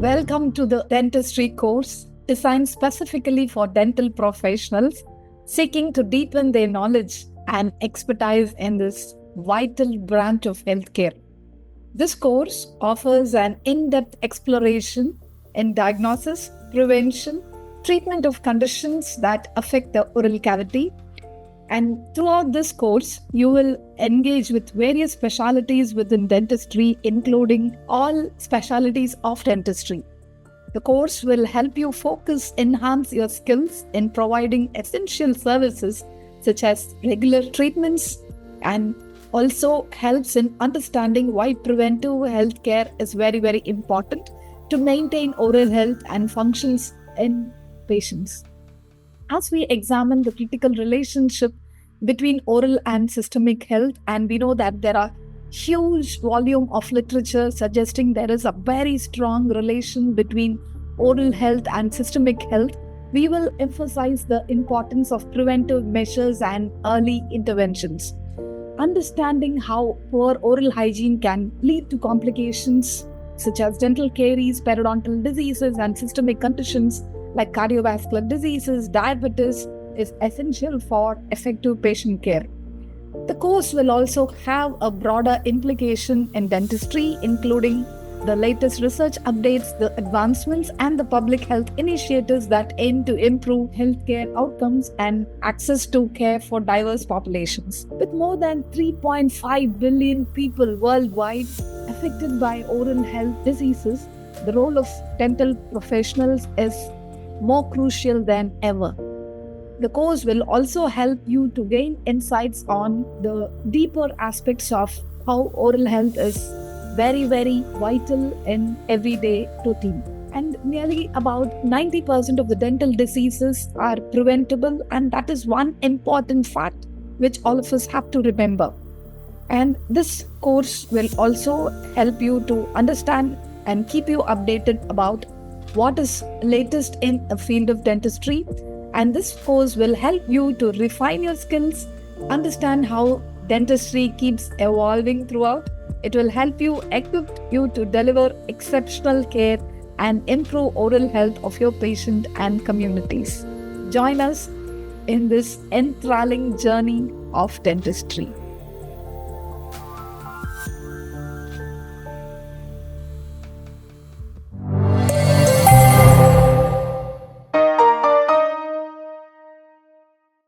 Welcome to the dentistry course designed specifically for dental professionals seeking to deepen their knowledge and expertise in this vital branch of healthcare. This course offers an in depth exploration in diagnosis, prevention, treatment of conditions that affect the oral cavity. And throughout this course, you will engage with various specialties within dentistry, including all specialties of dentistry. The course will help you enhance your skills in providing essential services such as regular treatments, and also helps in understanding why preventive healthcare is very, very important to maintain oral health and functions in patients. As we examine the critical relationship between oral and systemic health, and we know that there are huge volume of literature suggesting there is a very strong relation between oral health and systemic health, we will emphasize the importance of preventive measures and early interventions. Understanding how poor oral hygiene can lead to complications such as dental caries, periodontal diseases, and systemic conditions like cardiovascular diseases, diabetes is essential for effective patient care. The course will also have a broader implication in dentistry, including the latest research updates, the advancements, and the public health initiatives that aim to improve healthcare outcomes and access to care for diverse populations. With more than 3.5 billion people worldwide affected by oral health diseases, the role of dental professionals is more crucial than ever. The course will also help you to gain insights on the deeper aspects of how oral health is very, very vital in everyday routine. And nearly about 90% of the dental diseases are preventable, and that is one important fact which all of us have to remember. And this course will also help you to understand and keep you updated about what is latest in the field of dentistry. And this course will help you to refine your skills, understand how dentistry keeps evolving throughout. It will help you equip you to deliver exceptional care and improve oral health of your patient and communities. Join us in this enthralling journey of dentistry.